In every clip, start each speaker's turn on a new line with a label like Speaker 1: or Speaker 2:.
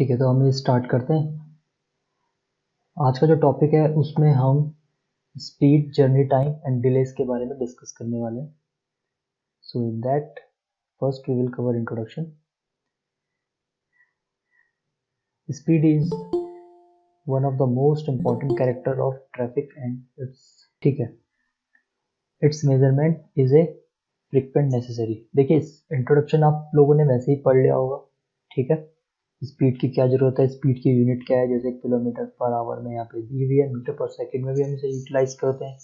Speaker 1: ठीक है, तो हम ये स्टार्ट करते हैं। आज का जो टॉपिक है उसमें हम speed, journey time and delays के बारे में डिस्कस करने वाले हैं। So in that first we will cover introduction. Speed is one of the most important character of traffic and its measurement is a frequent necessary. देखिए, इस introduction आप लोगों ने वैसे ही पढ़ लिया होगा। ठीक है, स्पीड की क्या जरूरत है, स्पीड की यूनिट क्या है, जैसे किलोमीटर पर आवर में यहाँ पे दी हुई है, मीटर पर सेकंड में भी हम इसे यूटिलाइज करते हैं।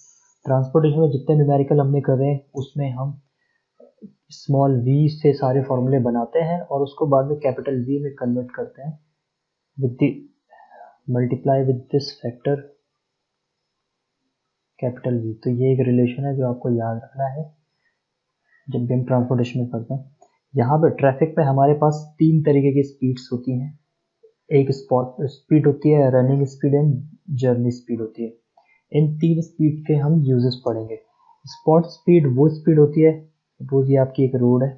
Speaker 1: ट्रांसपोर्टेशन में जितने न्यूमेरिकल हमने कर रहे हैं उसमें हम स्मॉल वी से सारे फॉर्मूले बनाते हैं और उसको बाद में कैपिटल वी में कन्वर्ट करते हैं with the multiply with this factor capital V. तो ये एक रिलेशन है जो आपको याद रखना है जब भी हम ट्रांसपोर्टेशन में करते हैं। यहाँ पे ट्रैफिक पे हमारे पास तीन तरीके की स्पीड्स होती हैं। एक स्पॉट स्पीड होती है, running speed and journey speed होती है। इन तीन स्पीड के हम यूजेस पढ़ेंगे। स्पॉट स्पीड वो स्पीड होती है, सपोज ये आपकी एक रोड है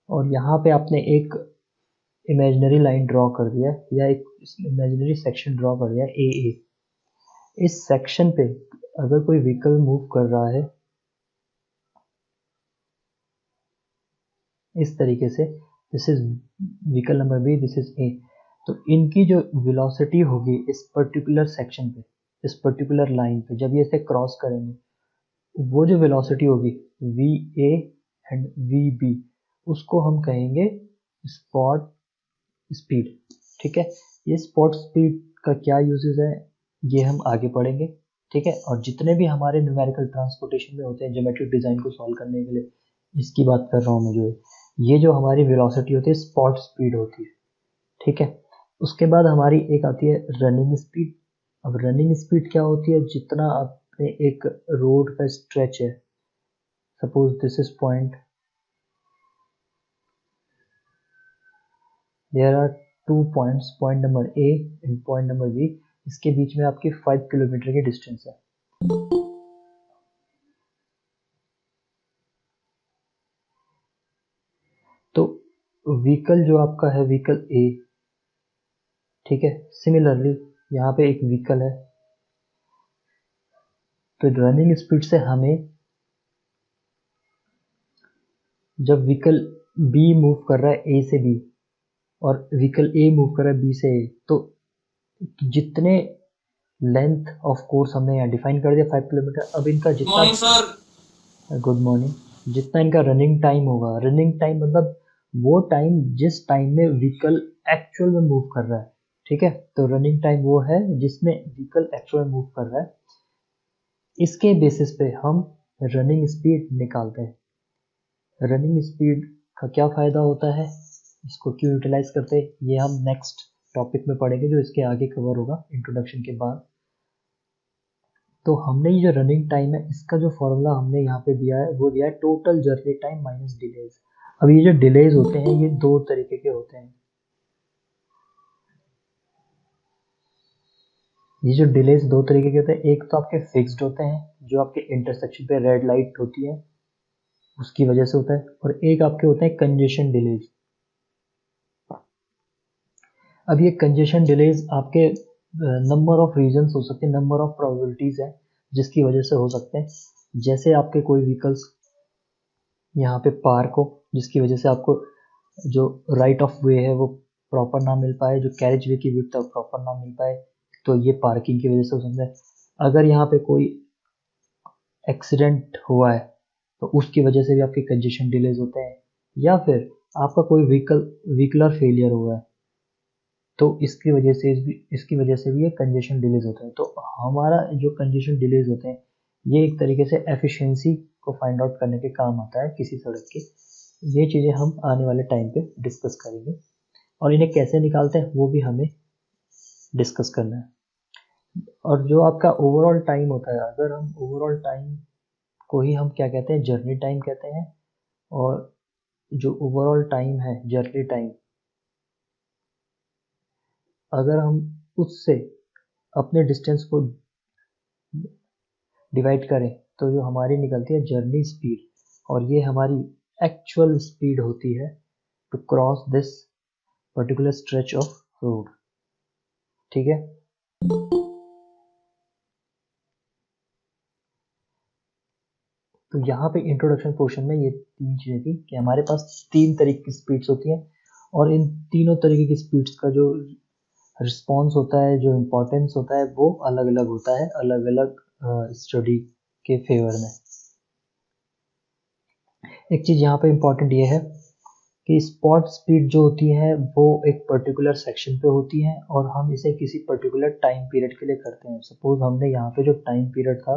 Speaker 1: और यहाँ पे आपने एक इमेजिनरी लाइन ड्रॉ कर दिया या एक इमेजिनरी सेक्शन ड्रॉ कर दिया ए। इस सेक्शन पे अगर कोई व्हीकल मूव कर रहा है इस तरीके से, this is vehicle number B, this is A, तो इनकी जो वेलोसिटी होगी इस पर्टिकुलर सेक्शन पे, इस पर्टिकुलर लाइन पे जब ये इसे क्रॉस करेंगे, वो जो वेलोसिटी होगी V A and V B, उसको हम कहेंगे स्पॉट स्पीड। ठीक है, ये स्पॉट स्पीड का क्या यूजेस है ये हम आगे पढ़ेंगे। ठीक है, और जितने भी हमारे न्यूमेरिकल ट्रांसपोर्टेशन में होते हैं ज्योमेट्रिक डिजाइन को सॉल्व करने के लिए, इसकी बात कर रहा हूँ मैं। जो ये जो हमारी वेलोसिटी होती है स्पॉट स्पीड होती है। ठीक है, उसके बाद हमारी एक आती है रनिंग स्पीड। अब रनिंग स्पीड क्या होती है, जितना आपने एक रोड का स्ट्रेच है, suppose this is point, there are two points, point number A and point number B, इसके बीच में आपकी 5 किलोमीटर की डिस्टेंस है। तो व्हीकल जो आपका है व्हीकल ए, ठीक है, सिमिलरली यहाँ पे एक व्हीकल है, तो रनिंग स्पीड से हमें, जब व्हीकल बी मूव कर रहा है ए से बी और व्हीकल ए मूव कर रहा है बी से ए, तो जितने लेंथ ऑफ कोर्स हमने यहाँ डिफाइन कर दिया 5 किलोमीटर। अब इनका जितना, गुड मॉर्निंग, जितना इनका रनिंग टाइम होगा, रनिंग टाइम मतलब वो टाइम जिस टाइम में व्हीकल एक्चुअल में मूव कर रहा है। ठीक है, तो रनिंग टाइम वो है जिसमें व्हीकल एक्चुअल में मूव कर रहा है। इसके बेसिस पे हम रनिंग स्पीड निकालते हैं। रनिंग स्पीड का क्या फ़ायदा होता है, इसको क्यों यूटिलाइज करते हैं, ये हम नेक्स्ट टॉपिक में पढ़ेंगे जो इसके आगे कवर होगा इंट्रोडक्शन के बाद। तो हमने ये जो रनिंग टाइम है इसका जो फॉर्मूला हमने यहाँ पे दिया है वो दिया है total journey time minus delays. अब ये जो डिलेज होते हैं ये दो तरीके के होते हैं। ये जो डिलेज दो तरीके के होते हैं, एक तो आपके फिक्स्ड होते हैं जो आपके इंटरसेक्शन पे रेड लाइट होती है उसकी वजह से होता है, और एक आपके होते हैं कंजेशन डिलेज। अब ये कंजेशन डिलेज आपके नंबर ऑफ रीजंस हो सकते हैं, नंबर ऑफ प्रोबेबिलिटीज है जिसकी वजह से हो सकते हैं। जैसे आपके कोई व्हीकल्स यहाँ पे पार्क हो जिसकी वजह से आपको जो राइट ऑफ वे है वो प्रॉपर ना मिल पाए, जो कैरेज वे की विड्थ है प्रॉपर ना मिल पाए, तो ये पार्किंग की वजह से हो सकता है। अगर यहाँ पे कोई एक्सीडेंट हुआ है तो उसकी वजह से भी आपके कंजेशन डिलेज होते हैं, या फिर आपका कोई व्हीकलर फेलियर हुआ है तो इसकी वजह से भी ये कंजेशन डिलेज होता है। तो हमारा जो कंजेशन डिलेज होते हैं ये एक तरीके से एफिशिएंसी को फाइंड आउट करने के काम आता है किसी सड़क की। ये चीज़ें हम आने वाले टाइम पे डिस्कस करेंगे और इन्हें कैसे निकालते हैं वो भी हमें डिस्कस करना है। और जो आपका ओवरऑल टाइम होता है, अगर हम ओवरऑल टाइम को ही हम क्या कहते हैं, जर्नी टाइम कहते हैं। और जो ओवरऑल टाइम है जर्नी टाइम, अगर हम उससे अपने डिस्टेंस को डिवाइड करें तो जो हमारी निकलती है जर्नी स्पीड, और ये हमारी एक्चुअल स्पीड होती है to cross this particular stretch of road. ठीक है, तो यहाँ पे इंट्रोडक्शन पोर्शन में ये 3 चीजें थी कि हमारे पास 3 तरीके की स्पीड्स होती हैं और इन तीनों तरीके की स्पीड्स का जो रिस्पॉन्स होता है, जो इम्पोर्टेंस होता है, वो अलग अलग होता है अलग अलग स्टडी के फेवर में। एक चीज यहाँ पे इम्पोर्टेंट ये है कि स्पॉट स्पीड जो होती है वो एक पर्टिकुलर सेक्शन पे होती है और हम इसे किसी पर्टिकुलर टाइम पीरियड के लिए करते हैं। सपोज हमने यहाँ पे जो टाइम पीरियड था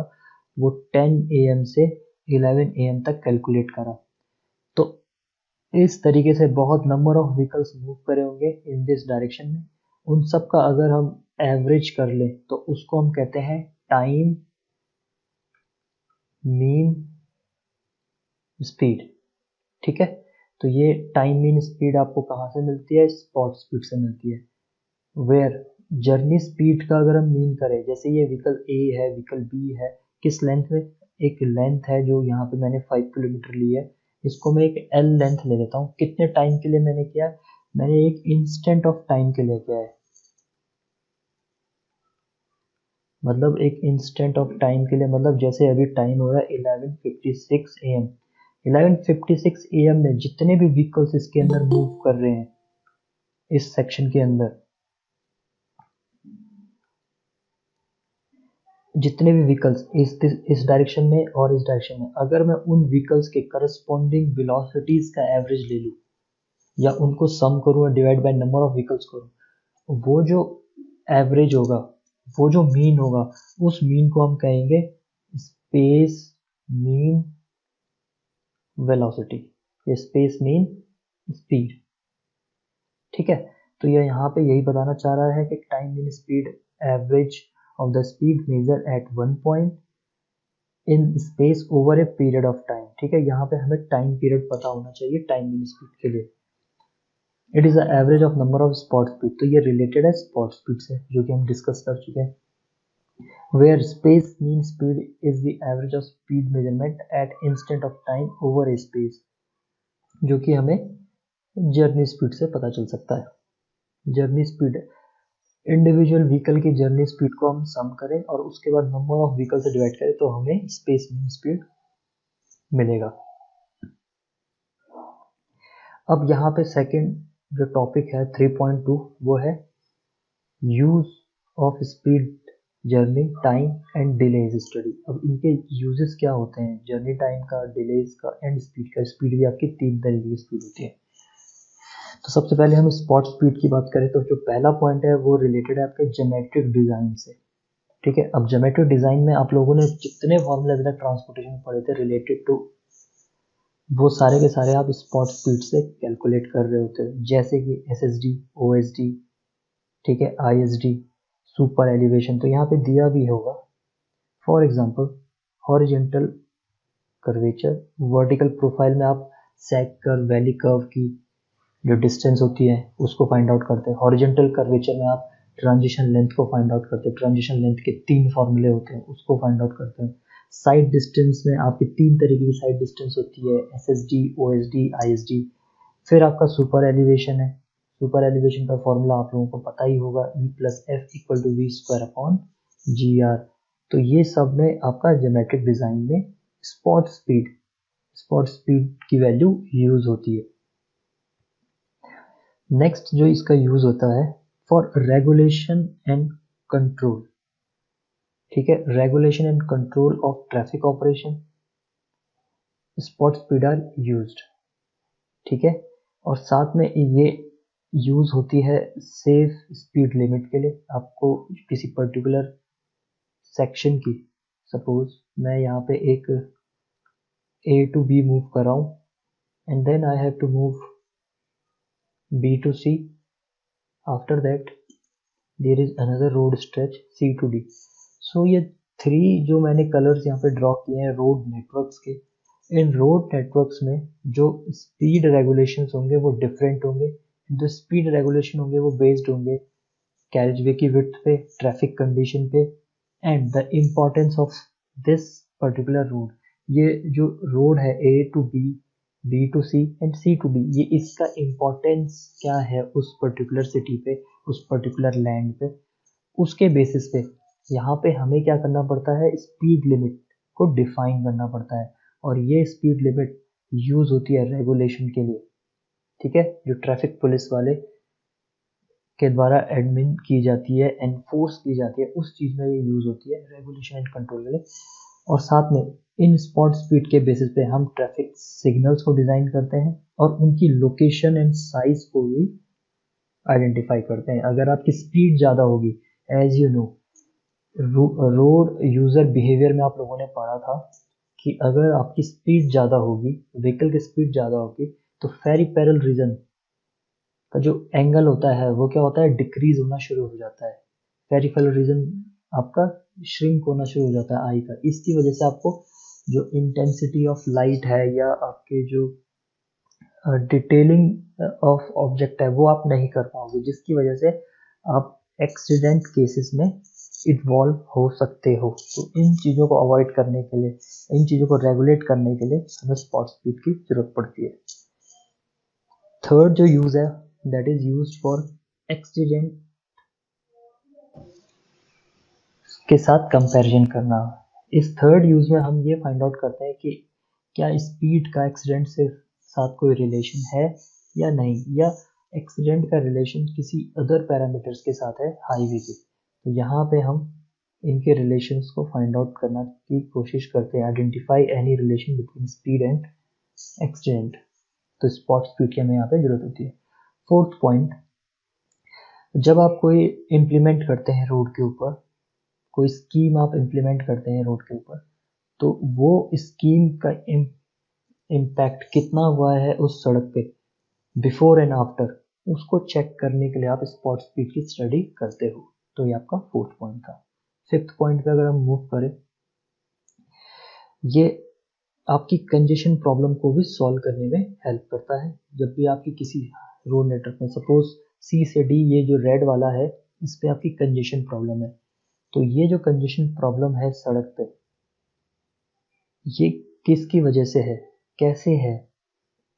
Speaker 1: वो 10 AM से 11 AM तक कैलकुलेट करा, तो इस तरीके से बहुत नंबर ऑफ व्हीकल्स मूव करे होंगे इन दिस डायरेक्शन में, उन सब का अगर हम एवरेज कर ले तो उसको हम कहते हैं टाइम मीन स्पीड। ठीक है, तो ये टाइम मीन स्पीड आपको कहाँ से मिलती है? स्पॉट स्पीड से मिलती है। वेयर जर्नी स्पीड का अगर हम मीन करें, जैसे ये व्हीकल ए है, व्हीकल बी है, किस लेंथ में? एक लेंथ है जो यहाँ पे मैंने 5 किलोमीटर ली है, इसको मैं एक एल लेंथ ले लेता हूँ। कितने टाइम के लिए मैंने किया? मैंने एक इंस्टेंट ऑफ टाइम के लिए किया है, मतलब एक इंस्टेंट ऑफ टाइम के लिए, मतलब जैसे अभी टाइम हो रहा है 11:56 AM। 11:56 AM में जितने भी व्हीकल्स इसके अंदर मूव कर रहे हैं इस सेक्शन के अंदर, जितने भी व्हीकल्स इस डायरेक्शन में और इस डायरेक्शन में, अगर मैं उन व्हीकल्स के करस्पॉन्डिंग वेलोसिटीज का एवरेज ले लूँ या उनको सम करूँ और divide by number of vehicles करूँ, वो जो एवरेज होगा, वो जो मीन होगा, उस मीन को हम कहेंगे स्पेस मीन वेलोसिटी या स्पेस मीन स्पीड। ठीक है, तो ये यहाँ पे यही बताना चाह रहा है कि time mean speed average of the speed measure at one point in space over a period of time. ठीक है, यहाँ पे हमें टाइम पीरियड पता होना चाहिए टाइम मीन स्पीड के लिए। It is the average of number of spot speed, तो ये रिलेटेड है स्पॉट स्पीड से जो कि हम डिस्कस कर चुके हैं। Where space mean speed is the average of speed measurement at instant of time over a space, जो कि हमें जर्नी स्पीड से पता चल सकता है। जर्नी स्पीड, इंडिविजुअल व्हीकल की जर्नी स्पीड को हम सम करें और उसके बाद नंबर ऑफ व्हीकल से डिवाइड करें तो हमें स्पेस मीन स्पीड मिलेगा। अब यहाँ पे सेकंड जो टॉपिक है 3.2 वो है use of speed journey time and delays study. अब इनके यूजेस क्या होते हैं? जर्नी टाइम का, डिलेज का एंड स्पीड का। स्पीड भी आपकी 3 तरीके की स्पीड होती है। तो सबसे पहले हम स्पॉट स्पीड की बात करें तो जो पहला पॉइंट है वो रिलेटेड है आपके ज्योमेट्रिक डिजाइन से। ठीक है, अब ज्योमेट्रिक डिजाइन में आप लोगों ने जितने फॉर्मूले अभी तक ट्रांसपोर्टेशन में पढ़े थे रिलेटेड टू, वो सारे के सारे आप स्पॉट स्पीड से कैलकुलेट कर रहे होते हैं, जैसे कि SSD, OSD, ठीक है, ISD, सुपर एलिवेशन। तो यहाँ पे दिया भी होगा, for example horizontal curvature, vertical profile में आप सैग कर्व, वैली कर्व की जो डिस्टेंस होती है उसको फाइंड आउट करते हैं। हॉरिजॉन्टल कर्वेचर में आप ट्रांजिशन लेंथ को फाइंड आउट करते हैं, ट्रांजिशन लेंथ के 3 फॉर्मूले होते हैं, उसको फाइंड आउट करते हैं। साइड डिस्टेंस में आपकी 3 तरीके की साइड डिस्टेंस होती है, SSD, OSD, ISD। फिर आपका सुपर एलिवेशन है। सुपर एलिवेशन का फॉर्मूला आप लोगों को पता ही होगा, E+F=V²/GR। तो ये सब में आपका ज्योमेट्रिक डिजाइन में स्पॉट स्पीड की वैल्यू यूज होती है। नेक्स्ट जो इसका यूज होता है फॉर रेगुलेशन एंड कंट्रोल। ठीक है, regulation and control of traffic operation, spot speed are used. ठीक है, और साथ में ये यूज होती है सेफ स्पीड लिमिट के लिए। आपको किसी पर्टिकुलर सेक्शन की, सपोज मैं यहाँ पे एक A to B मूव कर रहा हूँ and then I have to move B to C, after that there is another road stretch C to D। So ये 3 जो मैंने कलर्स यहाँ पे ड्रॉ किए हैं रोड नेटवर्क्स के, इन रोड नेटवर्क्स में जो स्पीड रेगुलेशंस होंगे वो डिफरेंट होंगे। जो स्पीड रेगुलेशन होंगे वो बेस्ड होंगे कैरिजवे की विड्थ पे, ट्रैफिक कंडीशन पे and the importance of this particular road. ये जो रोड है A to B B to C and C to D. ये इसका इम्पोर्टेंस क्या है उस पर्टिकुलर सिटी पे, उस पर्टिकुलर लैंड पे, उसके बेसिस पे यहाँ पे हमें क्या करना पड़ता है, स्पीड लिमिट को डिफाइन करना पड़ता है। और ये स्पीड लिमिट यूज होती है रेगुलेशन के लिए, ठीक है, जो ट्रैफिक पुलिस वाले के द्वारा एडमिन की जाती है, एनफोर्स की जाती है, उस चीज़ में ये यूज होती है रेगुलेशन एंड कंट्रोल के लिए। और साथ में इन स्पॉट स्पीड के बेसिस पे हम ट्रैफिक सिग्नल्स को डिज़ाइन करते हैं और उनकी लोकेशन एंड साइज को भी आइडेंटिफाई करते हैं। अगर आपकी स्पीड ज़्यादा होगी, as you know, road user behaviour में आप लोगों ने पढ़ा था कि अगर आपकी स्पीड ज़्यादा होगी, व्हीकल की स्पीड ज़्यादा होगी, तो पेरिफेरल रीजन का जो एंगल होता है वो क्या होता है, डिक्रीज होना शुरू हो जाता है। पेरिफेरल रीजन आपका श्रिंक होना शुरू हो जाता है आई का। इसकी वजह से आपको जो इंटेंसिटी ऑफ लाइट है या आपके जो डिटेलिंग ऑफ ऑब्जेक्ट है वो आप नहीं कर पाओगे, जिसकी वजह से आप एक्सीडेंट केसेस में इन्वॉल्व हो सकते हो। तो इन चीज़ों को अवॉइड करने के लिए, इन चीज़ों को रेगुलेट करने के लिए हमें स्पॉट स्पीड की जरूरत पड़ती है। थर्ड जो यूज़ है, that is used for accident के साथ कंपैरिजन करना। इस थर्ड यूज में हम ये फाइंड आउट करते हैं कि क्या स्पीड का एक्सीडेंट से साथ कोई रिलेशन है या नहीं, या एक्सीडेंट का रिलेशन किसी अदर पैरामीटर्स के साथ है हाईवे के। तो यहाँ पे हम इनके रिलेशंस को फाइंड आउट करना की कोशिश करते हैं, identify any relation between speed and accident. तो स्पॉट स्पीड की हमें यहाँ पे जरूरत होती है। फोर्थ पॉइंट, जब आप कोई इम्प्लीमेंट करते हैं रोड के ऊपर, कोई स्कीम आप इम्प्लीमेंट करते हैं रोड के ऊपर, तो वो स्कीम का इम्पैक्ट कितना हुआ है उस सड़क पे बिफोर एंड आफ्टर, उसको चेक करने के लिए आप स्पॉट स्पीड की स्टडी करते हो। तो ये आपका फोर्थ पॉइंट था। फिफ्थ पॉइंट पे अगर हम मूव करें, ये आपकी कंजेशन प्रॉब्लम को भी सॉल्व करने में हेल्प करता है। जब भी आपकी किसी रोड नेटवर्क में, सपोज सी से डी, ये जो रेड वाला है, इस पे आपकी कंजेशन प्रॉब्लम है, तो ये जो कंजेशन प्रॉब्लम है सड़क पे, ये किसकी वजह से है, कैसे है,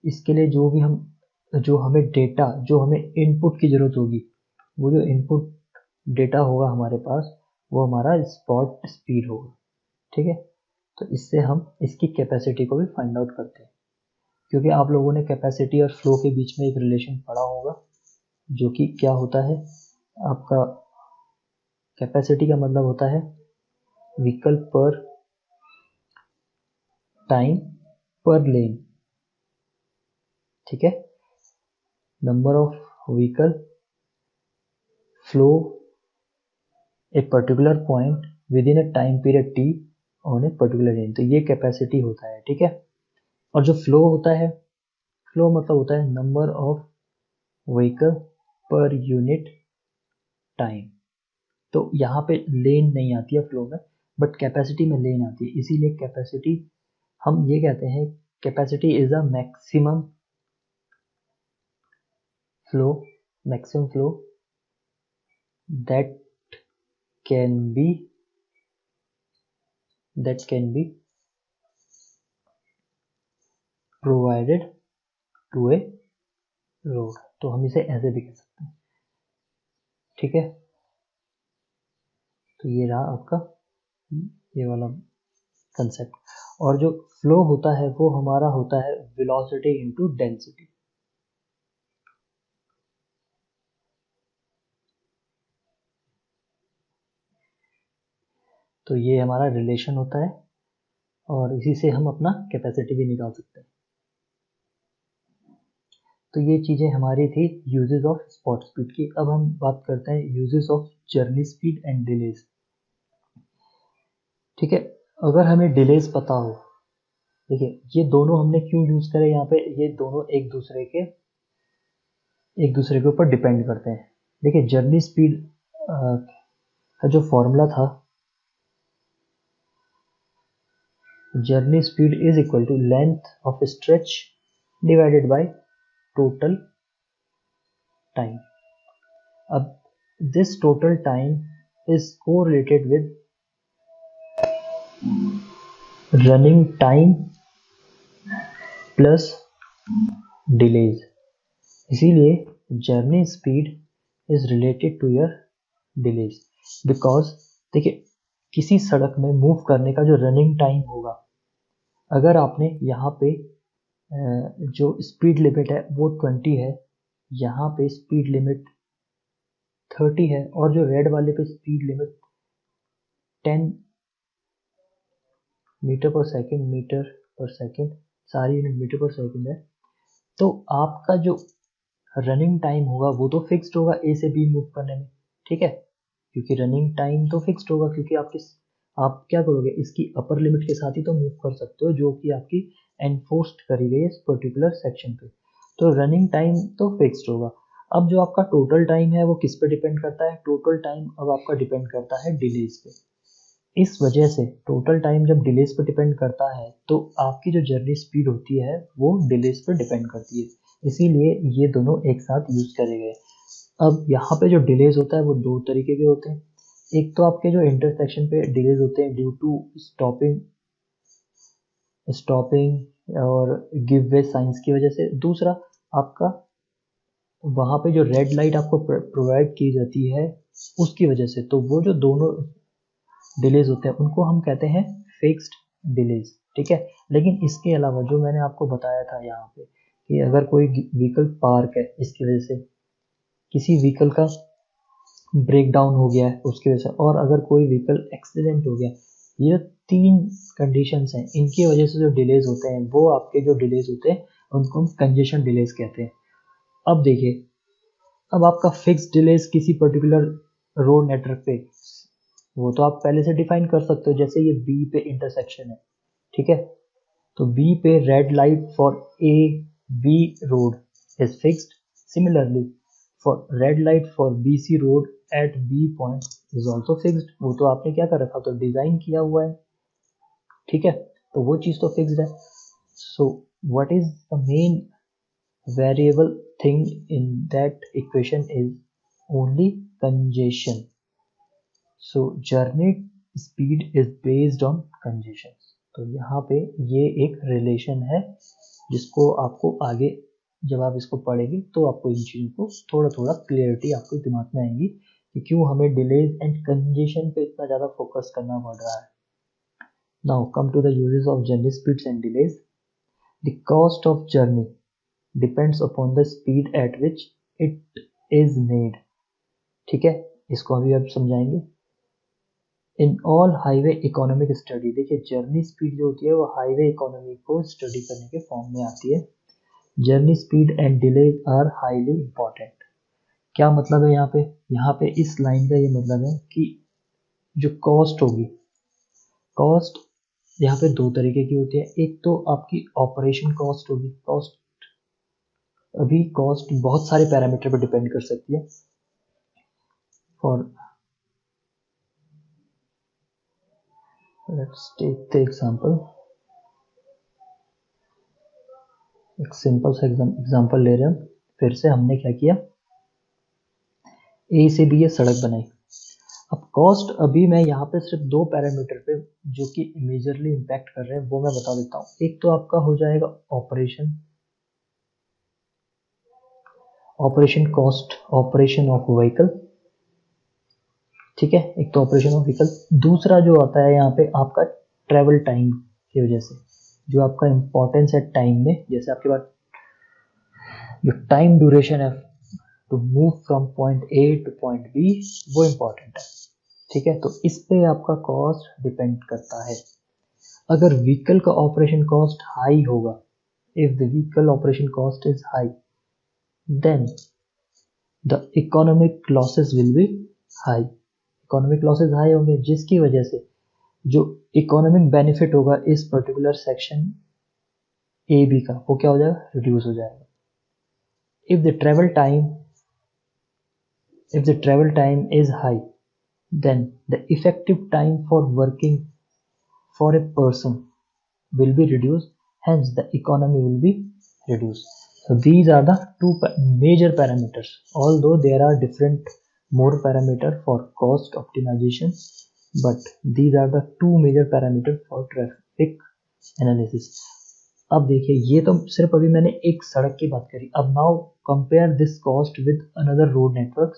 Speaker 1: इसके लिए जो हमें डेटा, जो हमें इनपुट की जरूरत होगी, वो जो इनपुट डेटा होगा हमारे पास, वो हमारा स्पॉट स्पीड होगा, ठीक है। तो इससे हम इसकी कैपेसिटी को भी फाइंड आउट करते हैं, क्योंकि आप लोगों ने कैपेसिटी और फ्लो के बीच में एक रिलेशन पढ़ा होगा, जो कि क्या होता है आपका, कैपेसिटी का मतलब होता है व्हीकल पर टाइम पर लेन, ठीक है, number of vehicle flow a particular point within a time period T on a particular lane, तो ये कैपेसिटी होता है, ठीक है। और जो फ्लो होता है, फ्लो मतलब होता है number of vehicle per unit time. तो यहाँ पे लेन नहीं आती है फ्लो में, बट कैपेसिटी में लेन आती है, इसीलिए कैपेसिटी हम ये कहते हैं, capacity is a maximum flow, maximum flow that can be provided to a road। तो हम इसे ऐसे भी कह सकते हैं, ठीक है। तो ये रहा आपका ये वाला कंसेप्ट। और जो फ्लो होता है वो हमारा होता है वेलोसिटी इनटू डेंसिटी। तो ये हमारा रिलेशन होता है और इसी से हम अपना कैपेसिटी भी निकाल सकते हैं। तो ये चीज़ें हमारी थी यूजेस ऑफ स्पॉट स्पीड की। अब हम बात करते हैं uses of journey speed and delays, ठीक है। अगर हमें डिलेज पता हो, देखिए ये दोनों हमने क्यों यूज करे यहाँ पे, ये दोनों एक दूसरे के ऊपर डिपेंड करते हैं। देखिए जर्नी स्पीड का जो फॉर्मूला था, journey speed is equal to length of stretch divided by total time. अब this total time is correlated with running time plus delays. इसीलिए journey speed is related to your delays, because देखिए किसी सड़क में move करने का जो running time होगा, अगर आपने यहाँ पे जो स्पीड लिमिट है वो 20 है, यहाँ पे स्पीड लिमिट 30 है, और जो रेड वाले पे स्पीड लिमिट 10 मीटर पर सेकेंड, सारी यूनिट मीटर पर सेकेंड है, तो आपका जो रनिंग टाइम होगा वो तो फिक्स्ड होगा ए से बी मूव करने में, ठीक है, क्योंकि रनिंग टाइम तो फिक्स्ड होगा, क्योंकि आप क्या करोगे, इसकी अपर लिमिट के साथ ही तो मूव कर सकते हो जो कि आपकी एनफोर्स्ड करी गई है इस पर्टिकुलर सेक्शन पे, तो रनिंग टाइम तो फिक्स्ड होगा। अब जो आपका टोटल टाइम है वो किस पे डिपेंड करता है, टोटल टाइम अब आपका डिपेंड करता है डिलेज पे। इस वजह से टोटल टाइम जब डिलेज पर डिपेंड करता है तो आपकी जो जर्नी स्पीड होती है वो डिलेज पर डिपेंड करती है, इसीलिए ये दोनों एक साथ यूज करे गए। अब यहाँ पे जो डिलेज होता है वो दो तरीके के होते हैं, एक तो आपके जो इंटरसेक्शन पे डिलेज होते हैं ड्यू टू स्टॉपिंग और गिव वे साइंस की वजह से, दूसरा आपका वहाँ पे जो रेड लाइट आपको प्रोवाइड की जाती है उसकी वजह से, तो वो जो दोनों डिलेज होते हैं उनको हम कहते हैं फिक्स्ड डिलेज, ठीक है। लेकिन इसके अलावा जो मैंने आपको बताया था यहाँ पे कि अगर कोई व्हीकल पार्क है, इसकी वजह से किसी व्हीकल का ब्रेक डाउन हो गया है उसकी वजह से, और अगर कोई व्हीकल एक्सीडेंट हो गया, ये 3 कंडीशंस हैं, इनकी वजह से जो डिलेज होते हैं वो आपके जो डिलेज होते हैं उनको हम कंजेशन डिलेज कहते हैं। अब देखिए, अब आपका फिक्स डिलेज किसी पर्टिकुलर रोड नेटवर्क पे, वो तो आप पहले से डिफाइन कर सकते हो, जैसे ये बी पे इंटरसेक्शन है, ठीक है, तो बी पे red light for A B road is fixed, similarly for red light for B C road at B point is also fixed, वो तो आपने क्या कर रखा, तो डिजाइन किया हुआ है, ठीक है, तो वो चीज तो फिक्स्ड है। So what is the main variable thing in that equation is only congestion. So journey speed is based on congestion. तो यहाँ पे ये एक रिलेशन है जिसको आपको आगे जब आप इसको पढ़ेंगे तो आपको इन चीज़ों को थोड़ा थोड़ा क्लियरिटी आपके दिमाग में आएगी कि क्यों हमें डिलेज एंड कंजेशन पे इतना ज़्यादा फोकस करना पड़ रहा है। Now come to the usages of journey speeds and delays. The cost of journey depends upon the speed at which it is made, ठीक है, इसको अभी आप समझाएंगे। In all highway economic study, देखिए जर्नी स्पीड जो होती है वो हाईवे इकोनॉमी को स्टडी करने के फॉर्म में आती है। Journey speed and delays are highly important. क्या मतलब है यहाँ पे इस लाइन का ये मतलब है कि जो कॉस्ट होगी, कॉस्ट यहाँ पे दो तरीके की होती है, एक तो आपकी ऑपरेशन कॉस्ट होगी, कॉस्ट अभी कॉस्ट बहुत सारे पैरामीटर पर डिपेंड कर सकती है। For let's take the example, एक सिंपल सा एग्जांपल ले रहे हैं। फिर से हमने क्या किया, ए से बी ये सड़क बनाई। अब कॉस्ट अभी मैं यहाँ पे सिर्फ दो पैरामीटर पे जो कि मेजरली इम्पैक्ट कर रहे हैं वो मैं बता देता हूँ। एक तो आपका हो जाएगा operation cost, operation of vehicle, ठीक है, एक तो ऑपरेशन ऑफ व्हीकल। दूसरा जो आता है यहाँ पे आपका ट्रेवल टाइम की वजह से, जो आपका इंपॉर्टेंस है टाइम में, जैसे आपके पास जो टाइम ड्यूरेशन है to move from point A to point B वो इम्पॉर्टेंट है, ठीक है, तो इस पे आपका कॉस्ट डिपेंड करता है। अगर व्हीकल का ऑपरेशन कॉस्ट हाई होगा, if the vehicle operation cost is high, then the economic losses will be high, economic losses high होंगे, जिसकी वजह से जो इकोनॉमिक बेनिफिट होगा इस पर्टिकुलर सेक्शन ए बी का वो क्या हो जाएगा, रिड्यूस हो जाएगा। If the travel time is high, then the effective time for working for a person will be reduced, hence the economy will be reduced. So these are the two major parameters, although there are different more parameter for cost optimization, but these are the two major parameters for traffic analysis. अब देखिए, ये तो सिर्फ अभी मैंने एक सड़क की बात करी। अब now compare this cost with another road network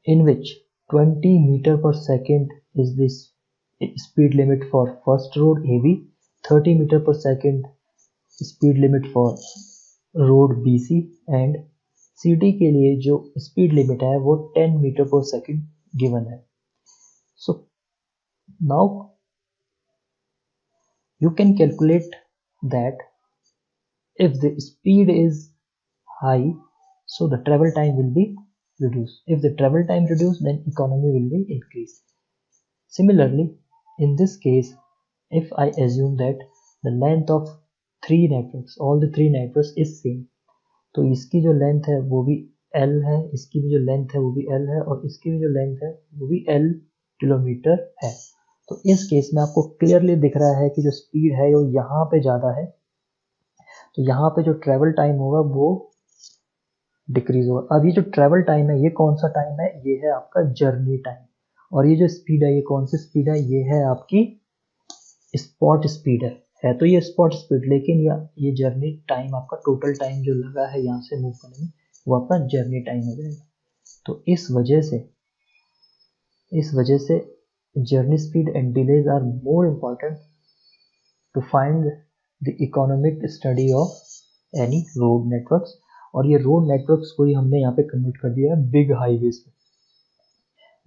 Speaker 1: in which 20 meter per second is the speed limit for first road AB, 30 meter per second speed limit for road BC and CD के लिए जो speed limit है वो 10 meter per second given है. So now you can calculate that if the speed is high, so the travel time will be reduced. If the travel time reduced, then economy will be increased. Similarly, in this case, if I assume that the length of three networks, all the three networks is same, तो इसकी जो length है वो भी L है, इसकी भी जो लेंथ है वो भी L है, और इसकी भी जो लेंथ है वो भी L किलोमीटर है. तो इस केस में आपको क्लियरली दिख रहा है कि जो स्पीड है वो यहाँ पे ज़्यादा है, तो यहाँ पे जो ट्रेवल टाइम होगा वो डिक्रीज होगा. अब ये जो ट्रेवल टाइम है ये कौन सा टाइम है? ये है आपका जर्नी टाइम. और ये जो स्पीड है ये कौन सी स्पीड है? ये है आपकी स्पॉट स्पीड है तो ये स्पॉट स्पीड, लेकिन ये जर्नी टाइम, आपका टोटल टाइम जो लगा है यहाँ से मूव करने में वो आपका जर्नी टाइम हो जाएगा. तो इस वजह से journey speed and delays are more important to find the economic study of any road networks. और ये रोड नेटवर्क्स को ही हमने यहाँ पे कन्वर्ट कर दिया है बिग हाईवेज पे.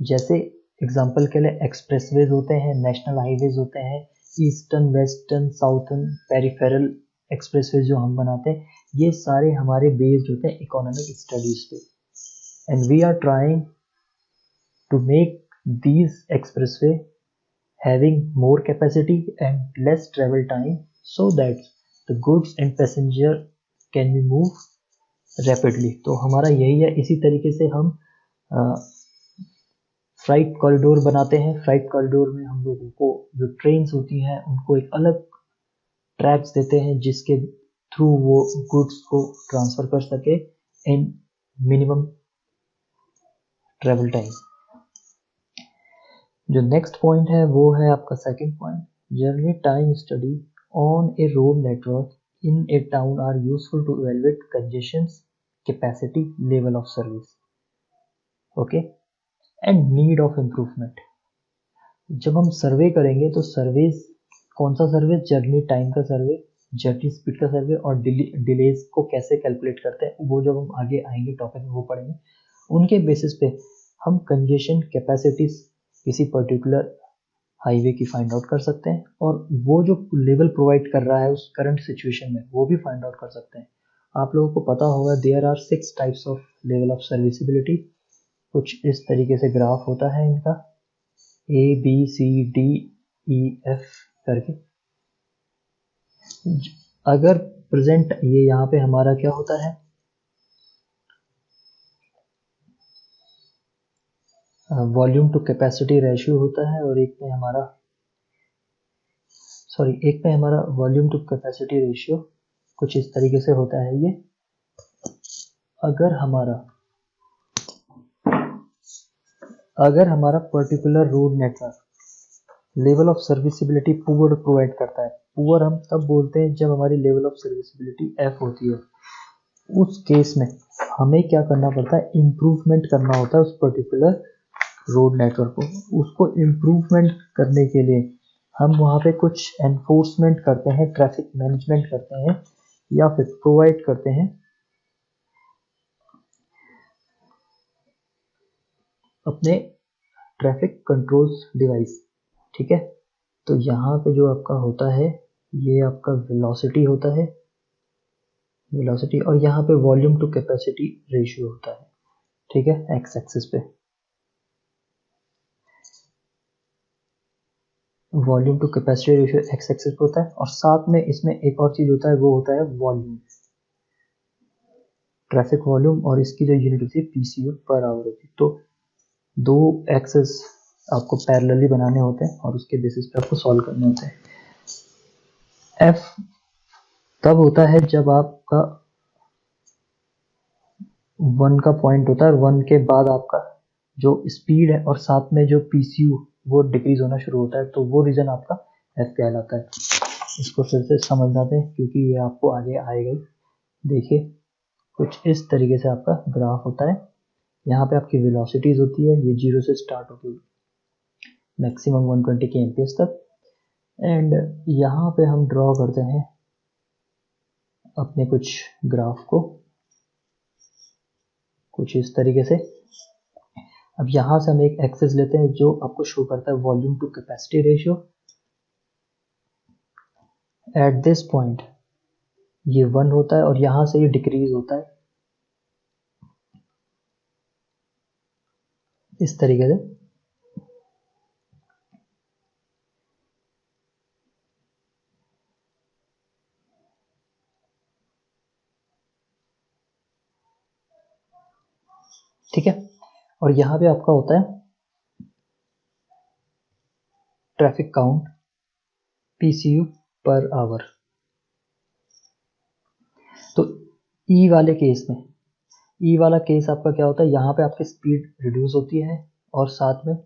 Speaker 1: जैसे एग्जांपल के लिए एक्सप्रेसवेज होते हैं, नेशनल हाईवेज होते हैं, eastern, western, southern, peripheral expressways जो हम बनाते हैं, ये सारे हमारे बेस्ड होते हैं इकोनॉमिक स्टडीज पे. And we are trying to make these expressway having more capacity and less travel time so that the goods and passenger can be moved rapidly. तो हमारा यही है. इसी तरीके से हम फ्राइट कॉरिडोर बनाते हैं. फ्राइट कॉरिडोर में हम लोगों को जो ट्रेन्स होती हैं उनको एक अलग ट्रैक्स देते हैं जिसके थ्रू वो गुड्स को ट्रांसफर कर सके इन मिनिमम ट्रेवल टाइम. जो नेक्स्ट पॉइंट है वो है आपका second point, journey time study on a road network in a town are useful to evaluate congestions, capacity, level of service, okay, and need of improvement. जब हम सर्वे करेंगे तो surveys, कौन सा सर्वे? जर्नी टाइम का सर्वे, जर्नी स्पीड का सर्वे, और delays को कैसे कैलकुलेट करते हैं वो जब हम आगे आएंगे टॉपिक में वो पढ़ेंगे. उनके बेसिस पे हम कंजेशन, कैपेसिटीज किसी पर्टिकुलर हाईवे की फाइंड आउट कर सकते हैं, और वो जो लेवल प्रोवाइड कर रहा है उस करंट सिचुएशन में वो भी फाइंड आउट कर सकते हैं. आप लोगों को पता होगा there are 6 types of level of serviceability. कुछ इस तरीके से ग्राफ होता है इनका, ABCDEF करके. अगर प्रेजेंट ये यहाँ पे हमारा क्या होता है, वॉल्यूम टू कैपेसिटी रेशियो होता है, और एक पे हमारा वॉल्यूम टू कैपेसिटी रेशियो कुछ इस तरीके से होता है. ये अगर हमारा particular road network level of serviceability poor provide करता है, पुअर हम तब बोलते हैं जब हमारी लेवल ऑफ सर्विसिबिलिटी F होती है, उस केस में हमें क्या करना पड़ता है? इम्प्रूवमेंट करना होता है उस पर्टिकुलर रोड नेटवर्क को. उसको इम्प्रूवमेंट करने के लिए हम वहाँ पे कुछ एनफोर्समेंट करते हैं, ट्रैफिक मैनेजमेंट करते हैं, या फिर प्रोवाइड करते हैं अपने ट्रैफिक कंट्रोल्स डिवाइस. ठीक है, तो यहाँ पे जो आपका होता है ये आपका वेलोसिटी होता है, वेलोसिटी, और यहाँ पे वॉल्यूम टू कैपेसिटी रेशियो होता है. ठीक है, एक्स एक्सिस पे volume to capacity ratio X axis पे होता है, और साथ में इसमें एक और चीज होता है वो होता है वॉल्यूम, ट्रैफिक वॉल्यूम, और इसकी जो यूनिट होती है PCU पर आवर होती है. तो दो एक्सेस आपको पैरेलली बनाने होते हैं और उसके बेसिस पे आपको सॉल्व करने होते हैं. F तब होता है जब आपका 1 का पॉइंट होता है, और 1 के बाद आपका जो स्पीड है और साथ में जो PCU वो डिक्रीज होना शुरू होता है, तो वो रीजन आपका F कहलाता है. इसको फिर से समझ जाते हैं क्योंकि ये आपको आगे आएगा ही। देखिए कुछ इस तरीके से आपका ग्राफ होता है। यहाँ पे आपकी वेलोसिटीज होती है, ये 0 से स्टार्ट होती है मैक्सिमम 120 kmph तक। एंड यहाँ पे हम ड्रॉ करते हैं अपने कुछ ग्राफ को कुछ इस तरीके से। अब यहाँ से हम एक एक्सिस लेते हैं जो आपको शो करता है volume to capacity ratio. At this point ये 1 होता है और यहाँ से ये डिक्रीज होता है इस तरीके से। ठीक है, और यहाँ पे आपका होता है traffic count PCU per hour. तो ई वाले केस में, ई वाला केस आपका क्या होता है, यहाँ पे आपकी स्पीड रिड्यूस होती है और साथ में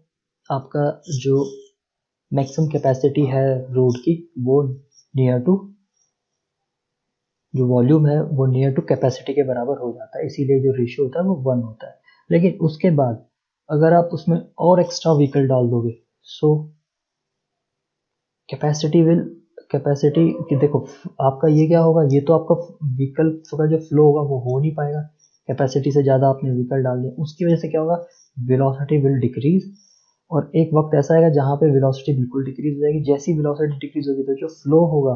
Speaker 1: आपका जो मैक्सिमम कैपेसिटी है रोड की वो नियर टू, जो वॉल्यूम है वो नियर टू कैपेसिटी के बराबर हो जाता है, इसीलिए जो रेशियो होता है वो 1 होता है। लेकिन उसके बाद अगर आप उसमें और एक्स्ट्रा व्हीकल डाल दोगे सो कैपेसिटी की देखो आपका ये क्या होगा, ये तो आपका व्हीकल का जो फ्लो होगा वो हो नहीं पाएगा, कैपेसिटी से ज़्यादा आपने व्हीकल डाल दिया, उसकी वजह से क्या होगा, वेलोसिटी विल डिक्रीज। और एक वक्त ऐसा आएगा जहाँ पे वेलोसिटी बिल्कुल डिक्रीज हो जाएगी। जैसी वेलोसिटी डिक्रीज होगी तो जो फ्लो होगा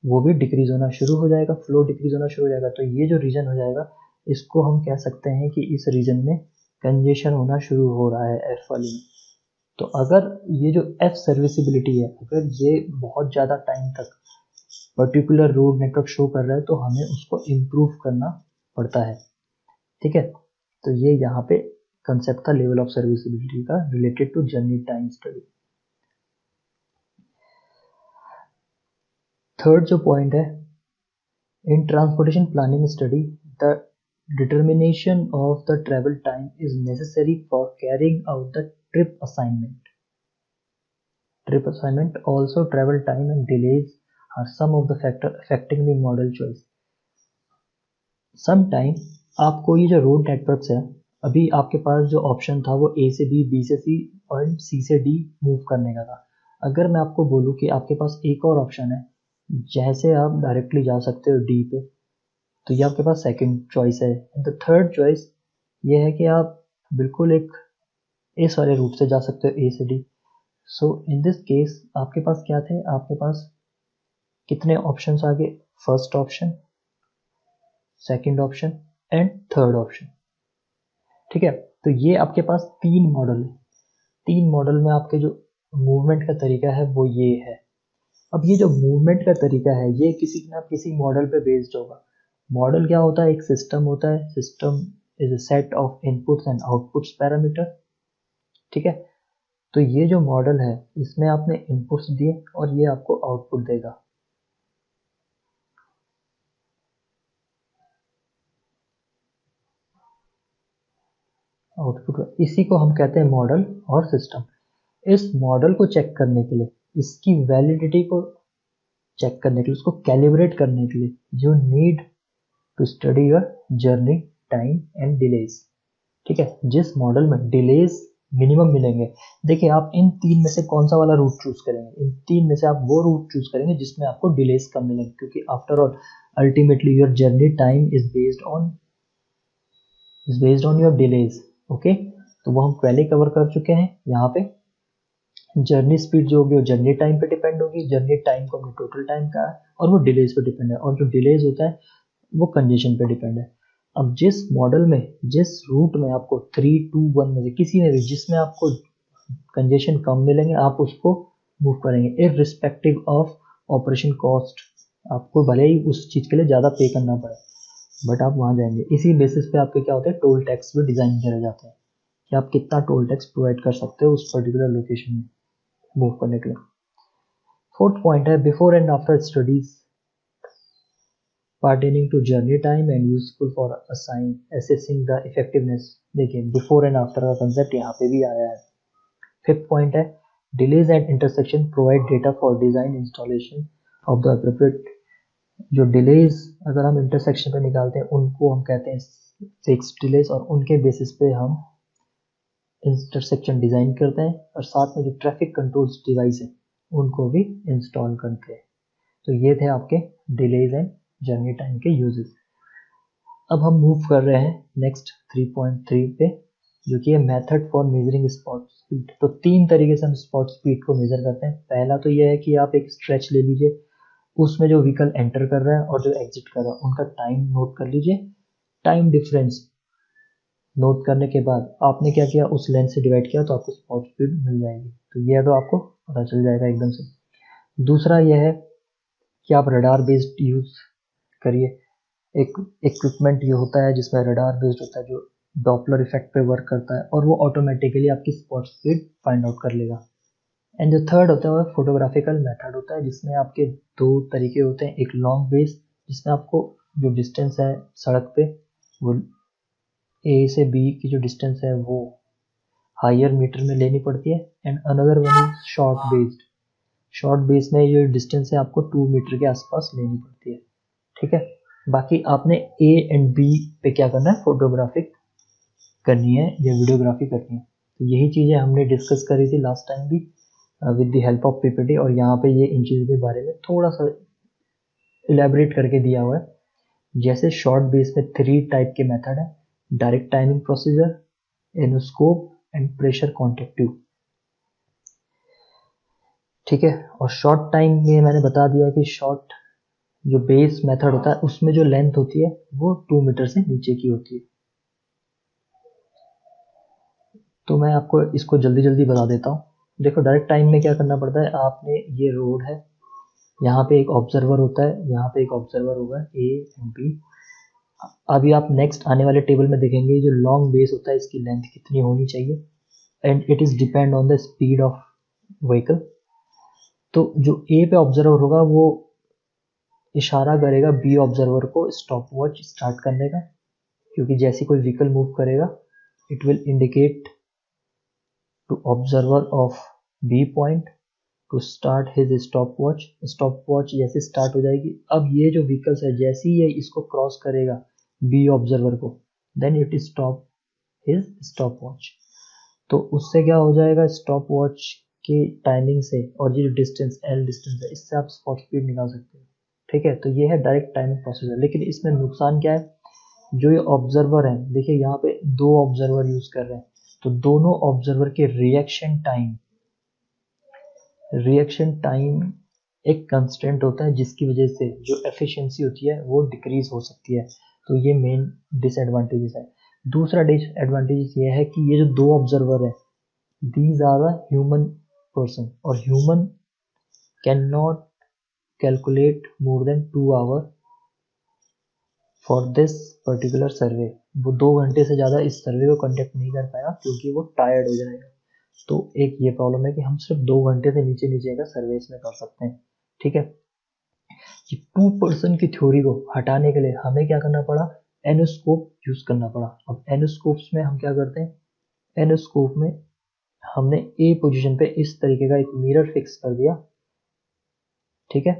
Speaker 1: वो भी डिक्रीज होना शुरू हो जाएगा, फ्लो डिक्रीज होना शुरू हो जाएगा। तो ये जो रीजन हो जाएगा इसको हम कह सकते हैं कि इस रीजन में कंजेशन होना शुरू हो रहा है एफ वाली में। तो अगर ये जो एफ सर्विसिबिलिटी है अगर ये बहुत ज़्यादा टाइम तक पर्टिकुलर रोड नेटवर्क शो कर रहा है तो हमें उसको इम्प्रूव करना पड़ता है। ठीक है, तो ये यहाँ पे कंसेप्ट था लेवल ऑफ सर्विसिबिलिटी का related to journey time study. Third जो पॉइंट है, in transportation planning study the determination of the travel time is necessary for carrying out the trip assignment. Trip assignment also travel time and delays are some of the factor affecting the model choice. Sometime आपको ये जो road networks है, अभी आपके पास जो option था वो A से B, B से C और C से D मूव करने का था। अगर मैं आपको बोलूँ कि आपके पास एक और ऑप्शन है जैसे आप डायरेक्टली जा सकते हो D पे, तो ये आपके पास सेकंड चॉइस है। द थर्ड चॉइस ये है कि आप बिल्कुल एक इस वाले रूट से जा सकते हो A से D। So in this case आपके पास क्या थे, आपके पास कितने ऑप्शंस आ गए, first option, second option and third option. ठीक है, तो ये आपके पास 3 मॉडल है। 3 मॉडल में आपके जो मूवमेंट का तरीका है वो ये है। अब ये जो मूवमेंट का तरीका है ये किसी ना किसी मॉडल पे बेस्ड होगा। मॉडल क्या होता है, एक सिस्टम होता है, system is a set of inputs and outputs parameter. ठीक है, तो ये जो मॉडल है इसमें आपने इनपुट्स दिए और ये आपको आउटपुट देगा। आउटपुट, इसी को हम कहते हैं मॉडल और सिस्टम। इस मॉडल को चेक करने के लिए, इसकी वैलिडिटी को चेक करने के लिए, उसको कैलिब्रेट करने के लिए you need to study your journey time and delays. ठीक है, जिस मॉडल में डिलेज मिनिमम मिलेंगे, देखिए आप इन 3 में से कौन सा वाला रूट चूज करेंगे, इन 3 में से आप वो रूट चूज करेंगे जिसमें आपको डिलेज कम मिलेंगे, क्योंकि after all ultimately your journey time is based on your delays. Okay, तो वो हम पहले कवर कर चुके हैं। यहाँ पे जर्नी स्पीड जो होगी वो जर्नी टाइम पे डिपेंड होगी, जर्नी टाइम को हमने टोटल टाइम का है और वो डिलेज पे डिपेंड है, और जो डिलेज होता है वो कंजेशन पे डिपेंड है। अब जिस मॉडल में, जिस रूट में आपको 3, 2, 1 में से किसी में भी जिसमें आपको कंजेशन कम मिलेंगे आप उसको मूव करेंगे इररिस्पेक्टिव ऑफ ऑपरेशन कॉस्ट। आपको भले ही उस चीज़ के लिए ज़्यादा पे करना पड़े बट आप वहाँ जाएंगे। इसी बेसिस पे आपके क्या होते हैं, टोल टैक्स भी डिज़ाइन करे जाते हैं कि आप कितना टोल टैक्स प्रोवाइड कर सकते हो उस पर्टिकुलर लोकेशन में मूव करने के लिए। फोर्थ पॉइंट है before and after studies pertaining to journey time and useful for assessing the effectiveness। देखिए बिफोर एंड आफ्टर का कंसेप्ट यहाँ पे भी आया है। फिफ्थ पॉइंट है delays at intersection provide data for design installation of the appropriate जो delays अगर हम इंटरसेक्शन पे निकालते हैं उनको हम कहते हैं फिक्स्ड डिलेज, और उनके बेसिस पे हम इंटरसेक्शन डिज़ाइन करते हैं और साथ में जो ट्रैफिक कंट्रोल्स डिवाइस है उनको भी इंस्टॉल करते हैं। तो ये थे आपके डिलेज एंड जर्नी टाइम के यूजेस। अब हम मूव कर रहे हैं नेक्स्ट 3.3 पे, जो कि है method for measuring spot speed. तो 3 तरीके से हम स्पॉट स्पीड को मेजर करते हैं। पहला तो ये है कि आप एक स्ट्रेच ले लीजिए, उसमें जो व्हीकल एंटर कर रहा है और जो एग्जिट कर रहा है उनका टाइम नोट कर लीजिए। टाइम डिफरेंस नोट करने के बाद आपने क्या किया, उस लेंथ से डिवाइड किया तो आपको स्पॉट स्पीड मिल जाएगी। तो ये तो आपको पता चल जाएगा एकदम से। दूसरा यह है कि आप रडार बेस्ड यूज करिए। एक इक्विपमेंट ये होता है जिसमें रडार बेस्ड होता है जो डॉपलर इफेक्ट पे वर्क करता है और वो ऑटोमेटिकली आपकी स्पॉट स्पीड फाइंड आउट कर लेगा। एंड जो थर्ड होता है वो फोटोग्राफिकल मेथड होता है, जिसमें आपके 2 तरीके होते हैं। एक लॉन्ग बेस, जिसमें आपको जो डिस्टेंस है सड़क पे वो ए से बी की जो डिस्टेंस है वो हायर मीटर में लेनी पड़ती है। And another one is short based. Short base में ये डिस्टेंस है आपको 2 मीटर के आसपास लेनी पड़ती है। ठीक है, बाकी आपने ए एंड बी पे क्या करना है, फोटोग्राफिक करनी है या वीडियोग्राफी करनी है। तो यही चीज़ें हमने डिस्कस करी थी लास्ट टाइम भी with the help of PPT, और यहाँ पे ये इन चीज़ों के बारे में थोड़ा सा इलेबरेट करके दिया हुआ है। जैसे शॉर्ट बेस में 3 टाइप के मेथड है, direct timing procedure, enoscope and pressure contactive. ठीक है, और शॉर्ट टाइम में मैंने बता दिया कि शॉर्ट जो बेस मेथड होता है उसमें जो लेंथ होती है वो 2 मीटर से नीचे की होती है। तो मैं आपको इसको जल्दी जल्दी बता देता हूँ। देखो डायरेक्ट टाइम में क्या करना पड़ता है, आपने ये रोड है, यहाँ पे एक ऑब्जर्वर होता है, यहाँ पे एक ऑब्जर्वर होगा ए एंड बी। अभी आप नेक्स्ट आने वाले टेबल में देखेंगे जो लॉन्ग बेस होता है इसकी लेंथ कितनी होनी चाहिए, and it is depend on the speed of vehicle. तो जो ए पे ऑब्जर्वर होगा वो इशारा करेगा बी ऑब्जर्वर को स्टॉप वॉच स्टार्ट करने का, क्योंकि जैसे कोई व्हीकल मूव करेगा it will indicate to observer of B point to start his stop watch. Stop watch जैसे स्टार्ट हो जाएगी, अब ये जो व्हीकल्स है जैसे ही ये इसको क्रॉस करेगा बी ऑब्जर्वर को, then it is stop his stop watch. तो उससे क्या हो जाएगा, स्टॉप वॉच के टाइमिंग से और ये जो डिस्टेंस एल डिस्टेंस है इससे आप स्पॉट स्पीड निकाल सकते हो। ठीक है, तो ये है डायरेक्ट टाइमिंग प्रोसीजर। लेकिन इसमें नुकसान क्या है, जो ये ऑब्जर्वर है, देखिए यहाँ पे 2 ऑब्जर्वर यूज कर रहे हैं, तो दोनों ऑब्जर्वर के रिएक्शन टाइम एक कंस्टेंट होता है जिसकी वजह से जो एफिशिएंसी होती है वो डिक्रीज हो सकती है। तो ये मेन डिसएडवांटेजेस है। दूसरा डिसएडवांटेज ये है कि ये जो 2 ऑब्जर्वर है these are the human person, और human can not calculate more than 2 hour for this particular survey. वो 2 घंटे से ज़्यादा इस सर्वे को कंडक्ट नहीं कर पाएगा क्योंकि वो टायर्ड हो जाएगा। तो एक ये प्रॉब्लम है कि हम सिर्फ 2 घंटे से नीचे नीचे का सर्वे इसमें कर सकते हैं। ठीक है, कि 2 पर्सन की थ्योरी को हटाने के लिए हमें क्या करना पड़ा, एनोस्कोप यूज करना पड़ा। अब एनोस्कोप्स में हम क्या करते हैं, एनोस्कोप में हमने ए पोजीशन पे इस तरीके का एक मिरर फिक्स कर दिया। ठीक है,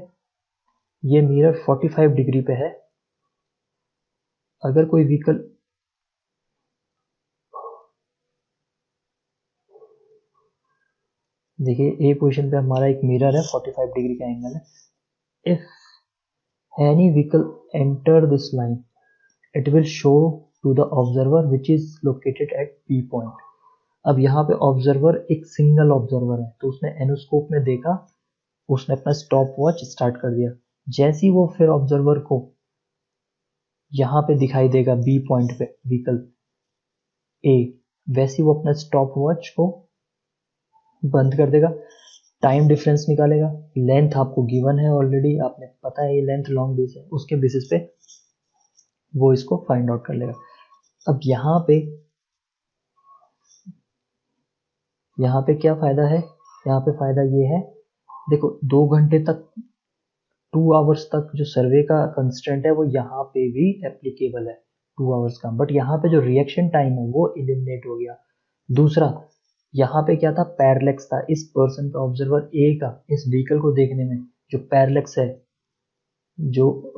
Speaker 1: ये मिरर 45 डिग्री पे है। अगर कोई व्हीकल देखिए ए पोजीशन पे हमारा एक मिरर है, 45 डिग्री का एंगल है। If any vehicle enter this line it will show to the observer which is located at B point. अब यहाँ पे ऑब्जर्वर एक सिंगल ऑब्जर्वर है, तो उसने एनोस्कोप में देखा, उसने अपना स्टॉप वॉच स्टार्ट कर दिया। जैसे ही वो फिर ऑब्जर्वर को यहाँ पे दिखाई देगा बी पॉइंट पे व्हीकल ए, वैसे ही वो अपना स्टॉप वॉच को बंद कर देगा, टाइम डिफरेंस निकालेगा। लेंथ आपको गिवन है ऑलरेडी, आपने पता है ये लेंथ लॉन्ग बेस है, उसके बेसिस पे वो इसको फाइंड आउट कर लेगा। अब यहाँ पे क्या फायदा है, यहाँ पे फायदा ये है, देखो 2 घंटे तक 2 आवर्स तक जो सर्वे का कंस्टेंट है वो यहाँ पे भी एप्लीकेबल है 2 आवर्स का, बट यहाँ पे जो रिएक्शन टाइम है वो एलिमिनेट हो गया। दूसरा यहाँ पे क्या था, पैरेलैक्स था इस पर्सन का, ऑब्जर्वर ए का इस व्हीकल को देखने में, जो पैरेलक्स है, जो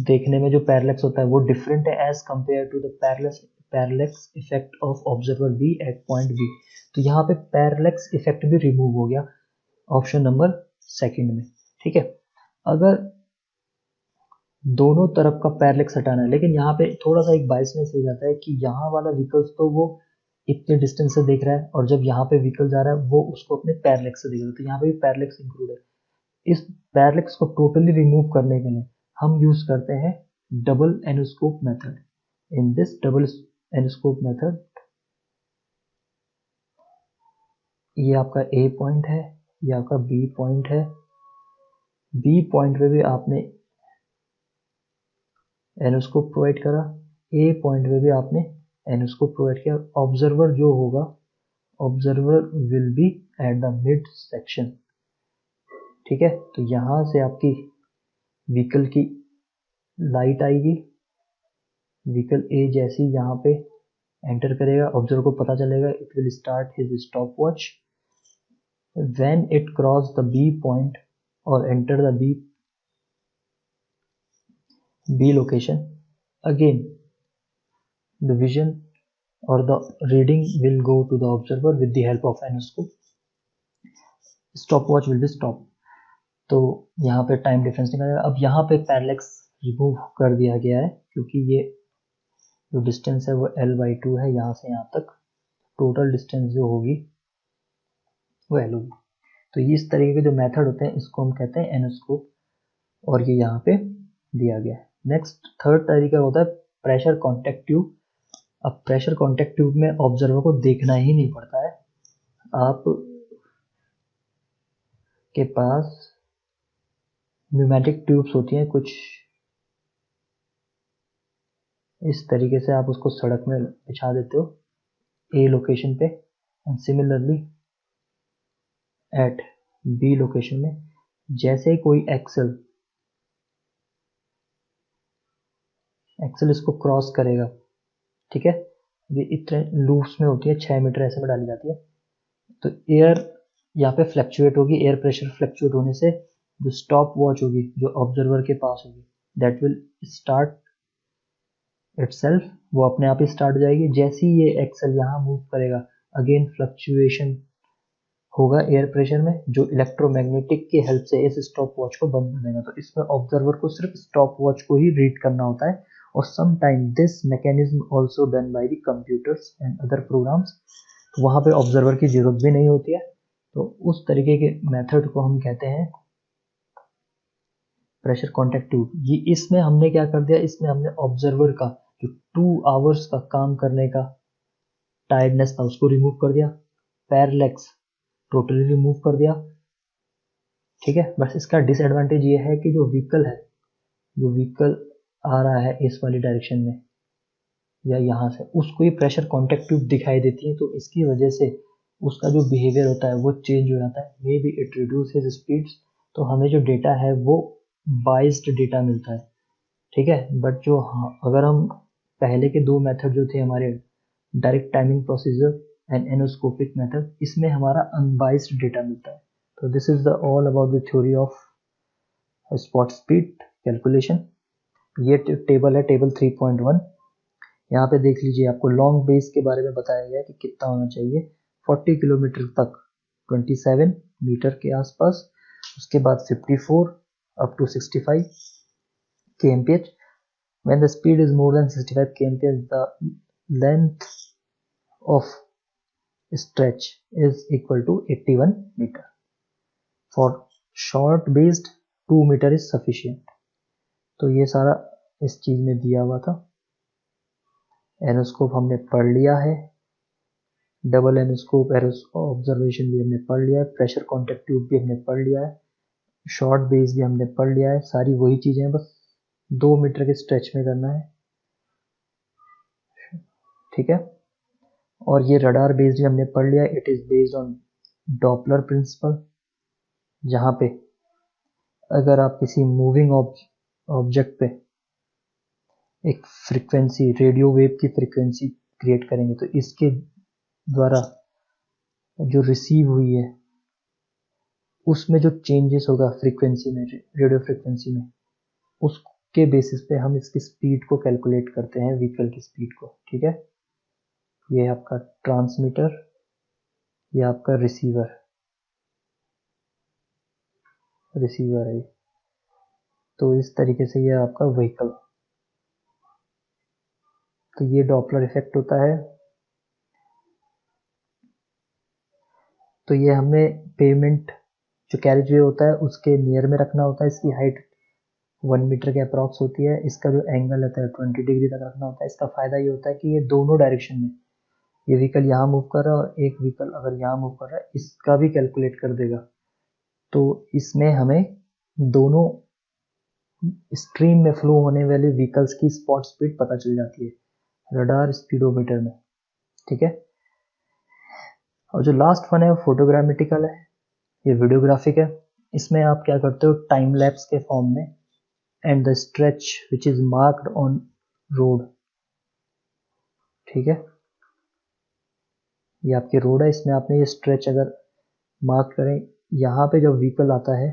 Speaker 1: देखने में जो पैरेलक्स होता है वो डिफरेंट है as compare to the parallax effect of observer B at point B. तो यहाँ पे पैरेलक्स इफेक्ट भी रिमूव हो गया ऑप्शन नंबर सेकंड में। ठीक है, अगर दोनों तरफ का पैरेलक्स हटाना है, लेकिन यहाँ पे थोड़ा सा एक बायसनेस हो जाता है कि यहाँ वाला व्हीकल्स तो वो इतने डिस्टेंस से देख रहा है और जब यहाँ पे व्हीकल जा रहा है वो उसको अपने पैरेलक्स से देख रहा है, तो यहाँ पे भी पैरेलक्स इंक्लूड है। इस पैरेलक्स को टोटली रिमूव करने के लिए हम यूज करते हैं double enoscope method. In this double enoscope method, ये आपका ए पॉइंट है, ये आपका बी पॉइंट है, बी पॉइंट पे भी आपने एनोस्कोप प्रोवाइड करा, ए पॉइंट पे भी आपने एनोस्कोप प्रोवाइड किया। ऑब्जर्वर जो होगा, observer will be at the mid section. ठीक है, तो यहाँ से आपकी व्हीकल की लाइट आएगी, व्हीकल ए जैसी यहाँ पे एंटर करेगा, ऑब्जर्वर को पता चलेगा, it will start his stop watch. When it cross the B point और enter the B location, again the vision or the reading will go to the observer with the help of anoscope. Stopwatch will be stopped. तो यहाँ पे time difference निकल जाएगा। अब यहाँ पे पैरेलक्स remove कर दिया गया है क्योंकि ये जो डिस्टेंस है वो L/2 है, यहाँ से यहाँ तक टोटल डिस्टेंस जो होगी वो L होगी। तो इस तरीके के जो मेथड होते हैं इसको हम कहते हैं एनोस्कोप, और ये यहाँ पे दिया गया है। नेक्स्ट थर्ड तरीका होता है प्रेशर कॉन्टैक्ट ट्यूब। अब प्रेशर कॉन्टैक्ट ट्यूब में ऑब्जर्वर को देखना ही नहीं पड़ता है, आप के पास न्यूमेटिक ट्यूब्स होती हैं कुछ इस तरीके से, आप उसको सड़क में बिछा देते हो ए लोकेशन पे, and similarly at B location में जैसे ही कोई एक्सल इसको क्रॉस करेगा, ठीक है, ये इतने लूप्स में होती है, 6 मीटर ऐसे में डाली जाती है, तो एयर यहाँ पे फ्लक्चुएट होगी, एयर प्रेशर फ्लक्चुएट होने से जो स्टॉप वॉच होगी जो ऑब्जर्वर के पास होगी दैट विल स्टार्ट इटसेल्फ, वो अपने आप ही स्टार्ट हो जाएगी। जैसे ही ये एक्सल यहाँ मूव करेगा अगेन फ्लक्चुएशन होगा एयर प्रेशर में, जो इलेक्ट्रोमैग्नेटिक की हेल्प से इस स्टॉप वॉच को बंद कर देगा। तो इसमें ऑब्जर्वर को सिर्फ स्टॉप वॉच को ही रीड करना होता है, और some time this mechanism also done by the computers and other programs, तो वहाँ पे ऑब्जर्वर की जरूरत भी नहीं होती है। तो उस तरीके के मेथड को हम कहते हैं प्रेशर कॉन्टैक्ट ट्यूब। ये इसमें हमने क्या कर दिया, इसमें हमने ऑब्जर्वर का जो 2 आवर्स का काम करने का टायर्डनेस था उसको रिमूव कर दिया, पैरेलक्स टोटली रिमूव कर दिया। ठीक है, बस इसका डिसएडवांटेज ये है कि जो व्हीकल है, जो व्हीकल आ रहा है इस वाली डायरेक्शन में या यहाँ से, उसको ये प्रेशर कॉन्टैक्ट ट्यूब दिखाई देती है, तो इसकी वजह से उसका जो बिहेवियर होता है वो चेंज हो जाता है, may be it reduce his speeds. तो हमें जो डेटा है वो बाइस्ड डेटा मिलता है। ठीक है, बट जो अगर हम पहले के 2 मेथड जो थे हमारे, direct timing procedure and enoscopic method, इसमें हमारा अनबाइस्ड डेटा मिलता है। तो this is the all about the theory of spot speed calculation. ये टेबल है, टेबल 3.1। यहाँ पे देख लीजिए, आपको लॉन्ग बेस के बारे में बताया गया है कि कितना होना चाहिए, 40 किलोमीटर तक 27 मीटर के आसपास, उसके बाद 54 up to 65 kmph. When the speed is more than 65 kmph, the length of stretch is equal to 81 meter. For short based 2 meter is sufficient. तो ये सारा इस चीज में दिया हुआ था। एनोस्कोप हमने पढ़ लिया है, डबल एनोस्कोप ऑब्जर्वेशन भी हमने पढ़ लिया है, प्रेशर कॉन्टैक्ट ट्यूब भी हमने पढ़ लिया है, शॉर्ट बेस भी हमने पढ़ लिया है। सारी वही चीजें हैं, बस 2 मीटर के स्ट्रेच में करना है। ठीक है, और ये रडार बेस्ड भी हमने पढ़ लिया है, it is based on Doppler principle, जहाँ पे अगर आप किसी मूविंग ऑब्जेक्ट पे एक फ्रीक्वेंसी, रेडियो वेव की फ्रीक्वेंसी क्रिएट करेंगे, तो इसके द्वारा जो रिसीव हुई है उसमें जो चेंजेस होगा फ्रीक्वेंसी में, रेडियो फ्रीक्वेंसी में, उसके बेसिस पे हम इसकी स्पीड को कैलकुलेट करते हैं, व्हीकल की स्पीड को। ठीक है, ये है आपका ट्रांसमीटर, ये आपका रिसीवर है। तो इस तरीके से ये आपका व्हीकल, तो ये डॉपलर इफेक्ट होता है। तो ये हमें पेमेंट जो कैरेज वे होता है उसके नियर में रखना होता है। इसकी हाइट 1 मीटर के अप्रॉक्स होती है। इसका जो एंगल होता है 20 डिग्री तक रखना होता है। इसका फ़ायदा ये होता है कि ये दोनों डायरेक्शन में, ये व्हीकल यहाँ मूव कर रहा है और एक व्हीकल अगर यहाँ मूव कर रहा है, इसका भी कैलकुलेट कर देगा। तो इसमें हमें दोनों स्ट्रीम में फ्लो होने वाले व्हीकल्स की स्पॉट स्पीड पता चल जाती है रडार स्पीडोमीटर में। ठीक है, और जो लास्ट वन है वो फोटोग्रामेटिकल है, ये वीडियोग्राफिक है। इसमें आप क्या करते हो, टाइम लैप्स के फॉर्म में, and the stretch which is marked on road. ठीक है, ये आपकी रोड है, इसमें आपने ये स्ट्रेच अगर मार्क करें, यहाँ पे जब व्हीकल आता है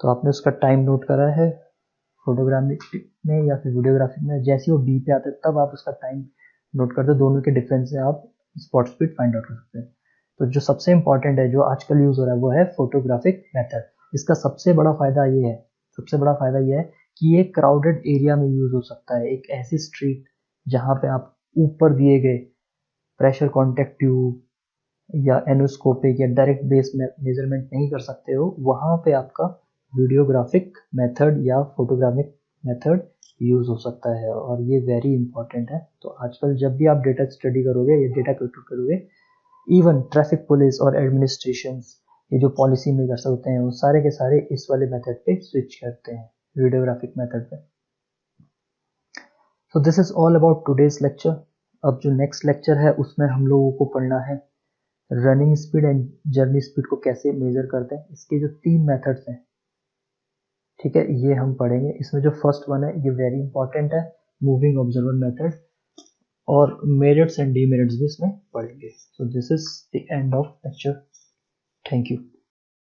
Speaker 1: तो आपने उसका टाइम नोट करा है फोटोग्राफिक में या फिर वीडियोग्राफिक में। जैसे ही वो बी पे आता है तब आप उसका टाइम नोट करते हो। दोनों के डिफरेंस से आप स्पॉट स्पीड फाइंड आउट कर सकते हैं। तो जो सबसे इंपॉर्टेंट है, जो आजकल यूज हो रहा है, वो है फोटोग्राफिक मेथड। इसका सबसे बड़ा फायदा ये है कि ये क्राउडेड एरिया में यूज हो सकता है। एक ऐसी स्ट्रीट जहाँ पे आप ऊपर दिए गए प्रेशर कॉन्टेक्ट ट्यूब या एनोस्कोपिक या डायरेक्ट बेस मेजरमेंट नहीं कर सकते हो, वहाँ पे आपका वीडियोग्राफिक मेथड या फोटोग्राफिक मेथड यूज हो सकता है, और ये वेरी इंपॉर्टेंट है। तो आजकल जब भी आप डेटा स्टडी करोगे या डेटा कलेक्ट करोगे, इवन ट्रैफिक पुलिस और एडमिनिस्ट्रेशन ये जो पॉलिसी मेकर्स होते हैं, वो सारे के सारे इस वाले मेथड पे स्विच करते हैं, वीडियोग्राफिक मेथड पे। So this is all about today's lecture. अब जो नेक्स्ट लेक्चर है उसमें हम लोगों को पढ़ना है running speed and journey speed को कैसे मेजर करते हैं। इसके जो 3 मेथड्स हैं, ठीक है, ये हम पढ़ेंगे। इसमें जो फर्स्ट वन है ये वेरी इंपॉर्टेंट है, मूविंग ऑब्जर्वर मेथड, और मेरिट्स एंड डीमेरिट्स भी इसमें पढ़ेंगे। So this is the end of lecture. Thank you.